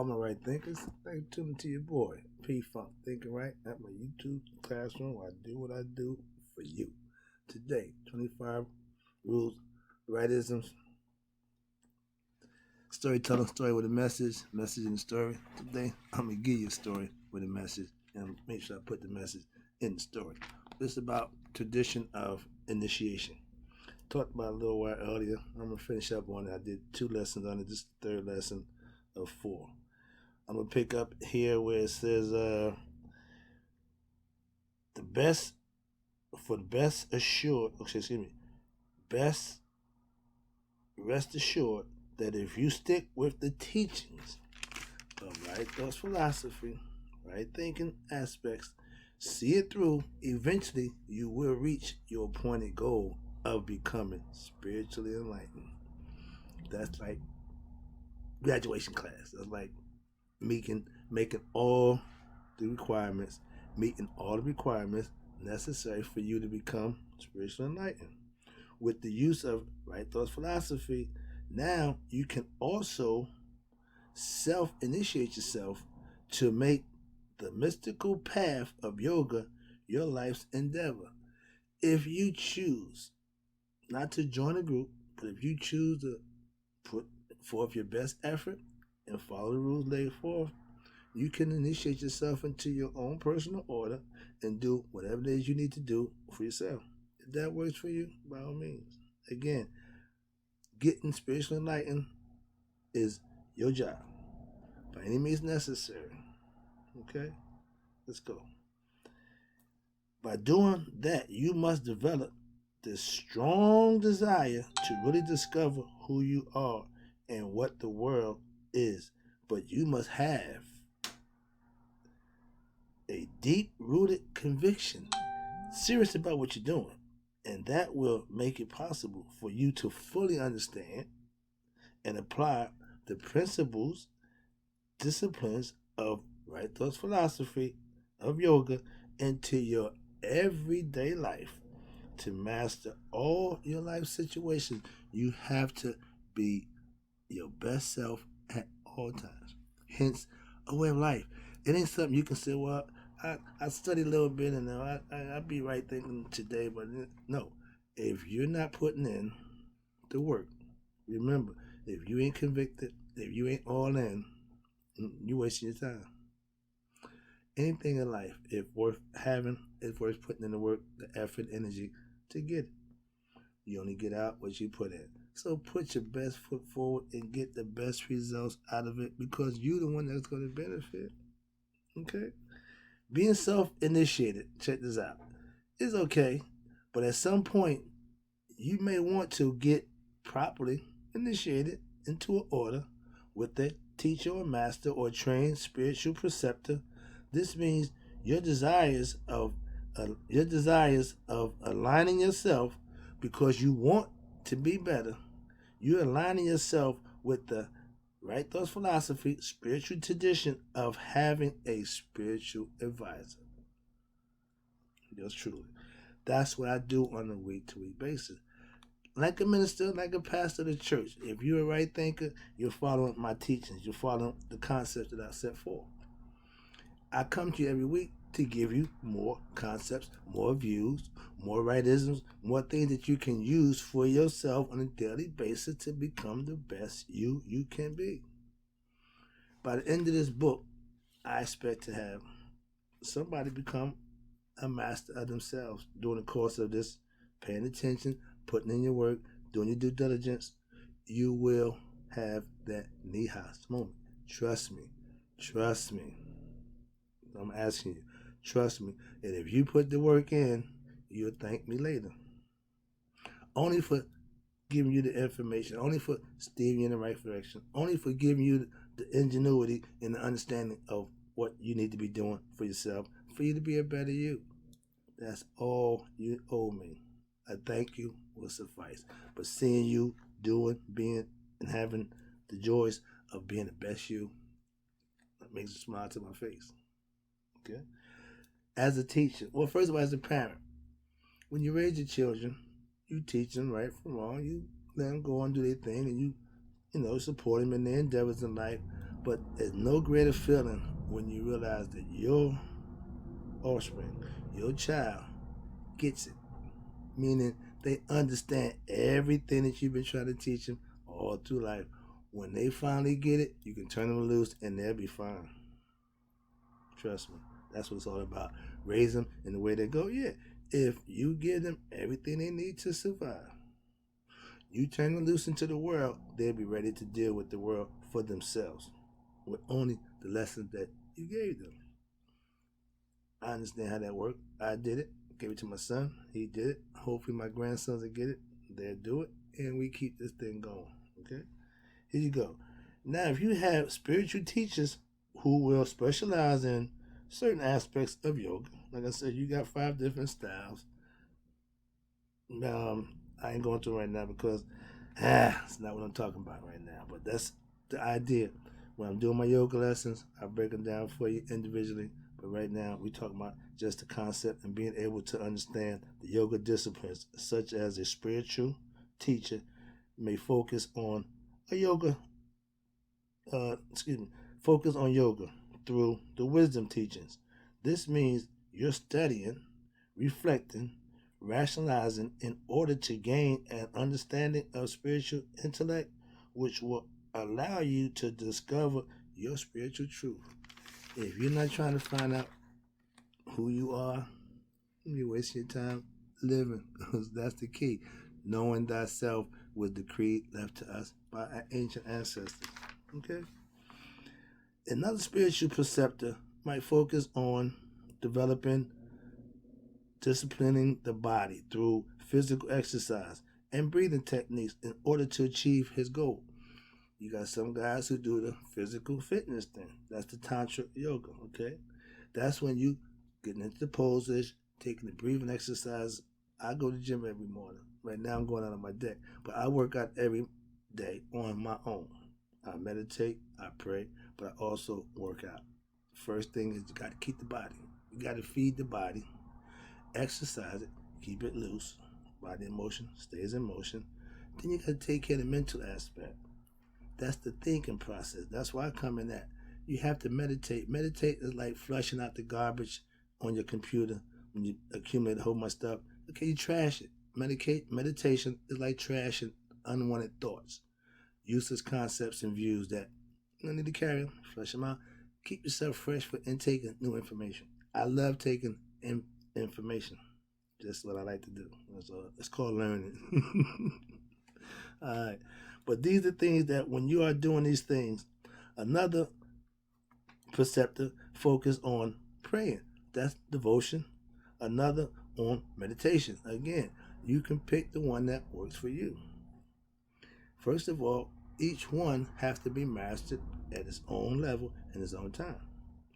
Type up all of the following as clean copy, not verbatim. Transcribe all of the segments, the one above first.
all my right thinkers. Thank you for tuning to your boy, Pfunk, Thinking Right, at my YouTube classroom where I do what I do for you. Today, 25 rules, rightisms, storytelling, story with a message in the story. Today, I'm going to give you a story with a message and make sure I put the message in the story. This is about tradition of initiation. Talked about it a little while earlier. I'm going to finish up on it. I did 2 lessons on it. This is the 3rd lesson of 4. I'm going to pick up here where it says the best rest assured that if you stick with the teachings of right thoughts philosophy, right thinking aspects, see it through, eventually you will reach your appointed goal of becoming spiritually enlightened. That's like graduation class. That's like making all the requirements, meeting all the requirements necessary for you to become spiritually enlightened. With the use of right thoughts philosophy, now you can also self-initiate yourself to make the mystical path of yoga your life's endeavor. If you choose not to join a group, but if you choose to put forth your best effort and follow the rules laid forth, you can initiate yourself into your own personal order and do whatever it is you need to do for yourself. If that works for you, by all means. Again, getting spiritually enlightened is your job, by any means necessary. Okay? Let's go. By doing that, you must develop this strong desire to really discover who you are and what the world is. But you must have a deep-rooted conviction, serious about what you're doing, and that will make it possible for you to fully understand and apply the principles, disciplines of right thoughts philosophy, of yoga, into your everyday life. To master all your life situations, you have to be your best self at all times. Hence, a way of life. It ain't something you can say, well, I studied a little bit and I'll be right thinking today, but no. If you're not putting in the work, remember, if you ain't convicted, if you ain't all in, you're wasting your time. Anything in life, if worth having, it's worth putting in the work, the effort, energy to get it. You only get out what you put in. So put your best foot forward and get the best results out of it, because you're the one that's going to benefit. Okay? Being self-initiated, check this out, is okay, but at some point, you may want to get properly initiated into an order with a teacher or master or trained spiritual preceptor. This means your desires of aligning yourself because you want to be better. You're aligning yourself with the right thoughts philosophy, spiritual tradition of having a spiritual advisor. Yours truly. That's what I do on a week-to-week basis. Like a minister, like a pastor of the church. If you're a right thinker, you're following my teachings. You're following the concepts that I set forth. I come to you every week to give you more concepts, more views, more rightisms, more things that you can use for yourself on a daily basis to become the best you can be. By the end of this book, I expect to have somebody become a master of themselves during the course of this, paying attention, putting in your work, doing your due diligence. You will have that nihas moment. Trust me. I'm asking you, trust me. And if you put the work in, you'll thank me later. Only for giving you the information, only for steering you in the right direction, only for giving you the ingenuity and the understanding of what you need to be doing for yourself, for you to be a better you. That's all you owe me. A thank you will suffice. But seeing you doing, being, and having the joys of being the best you, that makes a smile to my face. Okay? As a teacher, well, first of all, as a parent, when you raise your children, you teach them right from wrong. You let them go and do their thing, and you support them in their endeavors in life. But there's no greater feeling when you realize that your offspring, your child, gets it. Meaning they understand everything that you've been trying to teach them all through life. When they finally get it, you can turn them loose and they'll be fine. Trust me. That's what it's all about. Raise them in the way they go. Yeah. If you give them everything they need to survive, you turn them loose into the world, they'll be ready to deal with the world for themselves with only the lessons that you gave them. I understand how that worked. I did it. Gave it to my son. He did it. Hopefully my grandsons will get it. They'll do it. And we keep this thing going. Okay? Here you go. Now, if you have spiritual teachers who will specialize in certain aspects of yoga, like I said, you got 5 different styles. I ain't going through right now because it's not what I'm talking about right now. But that's the idea. When I'm doing my yoga lessons, I break them down for you individually. But right now, we're talking about just the concept and being able to understand the yoga disciplines, such as a spiritual teacher may focus on a yoga, focus on yoga through the wisdom teachings. This means you're studying, reflecting, rationalizing in order to gain an understanding of spiritual intellect, which will allow you to discover your spiritual truth. If you're not trying to find out who you are, you're wasting your time living, because that's the key. Knowing thyself was the creed left to us by our ancient ancestors. Okay? Another spiritual preceptor might focus on developing, disciplining the body through physical exercise and breathing techniques in order to achieve his goal. You got some guys who do the physical fitness thing. That's the Tantra yoga, okay? That's when you getting into the poses, taking the breathing exercise. I go to the gym every morning. Right now I'm going out on my deck. But I work out every day on my own. I meditate, I pray, but I also work out. First thing is you got to keep the body. You got to feed the body, exercise it, keep it loose. Body in motion stays in motion. Then you got to take care of the mental aspect. That's the thinking process. That's why I come in that. You have to meditate. Meditate is like flushing out the garbage on your computer when you accumulate a whole much stuff. Okay, you trash it. Meditation is like trashing unwanted thoughts, useless concepts and views that you don't need to carry them. Flush them out. Keep yourself fresh for intaking new information. I love taking information. Just what I like to do. It's called learning. All right. But these are things that when you are doing these things, another preceptor focus on praying. That's devotion. Another on meditation. Again, you can pick the one that works for you. First of all, each one has to be mastered at its own level in its own time.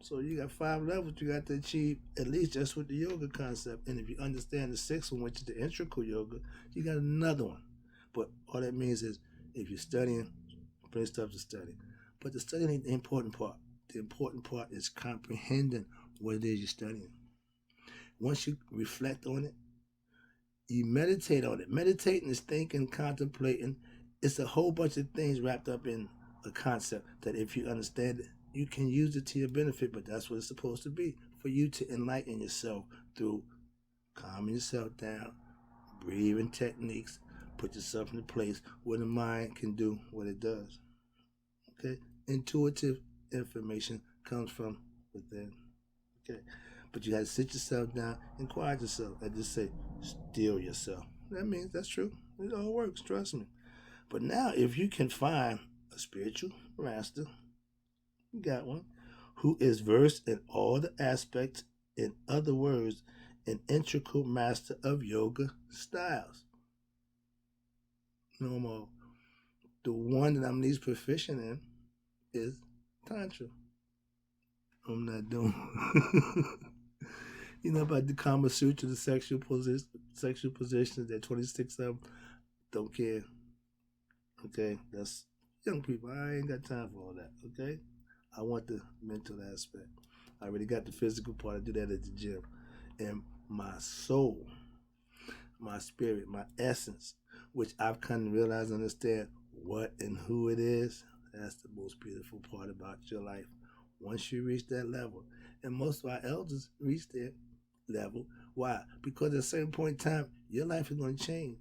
So you got 5 levels you got to achieve, at least just with the yoga concept. And if you understand the 6th one, which is the integral yoga, you got another one. But all that means is if you're studying, plenty stuff to study. But the studying ain't the important part. The important part is comprehending what it is you're studying. Once you reflect on it, you meditate on it. Meditating is thinking, contemplating. It's a whole bunch of things wrapped up in a concept that if you understand it, you can use it to your benefit, but that's what it's supposed to be, for you to enlighten yourself through calming yourself down, breathing techniques, put yourself in a place where the mind can do what it does. Okay? Intuitive information comes from within. Okay? But you got to sit yourself down and quiet yourself and just say, still yourself. That means that's true. It all works, trust me. But now, if you can find a spiritual master, you got one, who is versed in all the aspects, in other words, an integral master of yoga styles. No more. The one that I'm least proficient in is Tantra. I'm not doing. You know about the Kama Sutra, the sexual positions, there 26 of them. Don't care. Okay, that's young people. I ain't got time for all that. Okay, I want the mental aspect. I already got the physical part. I do that at the gym, and my soul, my spirit, my essence, which I've kind of realized, understand what and who it is. That's the most beautiful part about your life. Once you reach that level, and most of our elders reach that level. Why? Because at a certain point in time, your life is going to change.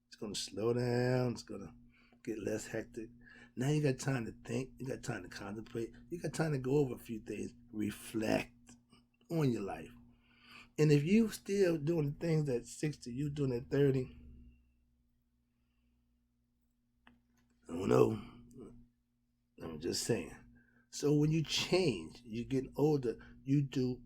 It's going to slow down. It's going to get less hectic. Now you got time to think. You got time to contemplate. You got time to go over a few things, reflect on your life. And if you still doing the things at 60, you doing at 30, I don't know. I'm just saying. So when you change, you get older, you do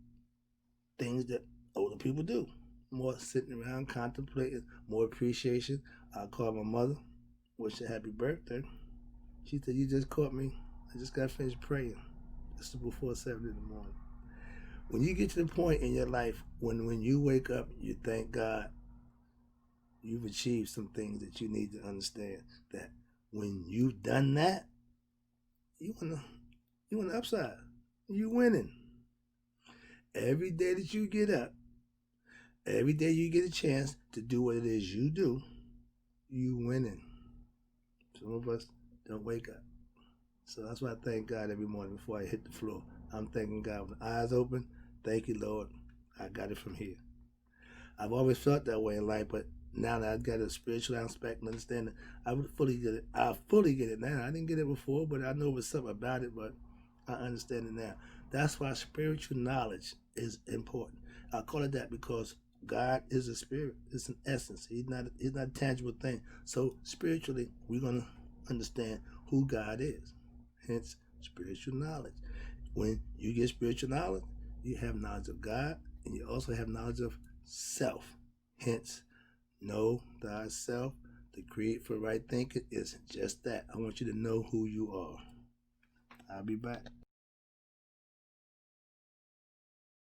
things that older people do. More sitting around contemplating, more appreciation. I called my mother, wish her happy birthday. She said, "You just caught me. I just got finished praying." This is before 7 in the morning. When you get to the point in your life when you wake up, you thank God you've achieved some things that you need to understand. That when you've done that, you on the upside. You winning. Every day that you get up, every day you get a chance to do what it is you do, you winning. Some of us don't wake up. So that's why I thank God every morning before I hit the floor. I'm thanking God with eyes open. Thank you, Lord. I got it from here. I've always felt that way in life, but now that I've got a spiritual aspect and understanding, I would fully get it. I fully get it now. I didn't get it before, but I know there's something about it, but I understand it now. That's why spiritual knowledge is important. I call it that because God is a spirit. It's an essence. He's not a tangible thing. So spiritually, we're gonna understand who God is. Hence, spiritual knowledge. When you get spiritual knowledge, you have knowledge of God, and you also have knowledge of self. Hence, know thyself. The creed for right thinking is just that. I want you to know who you are. I'll be back.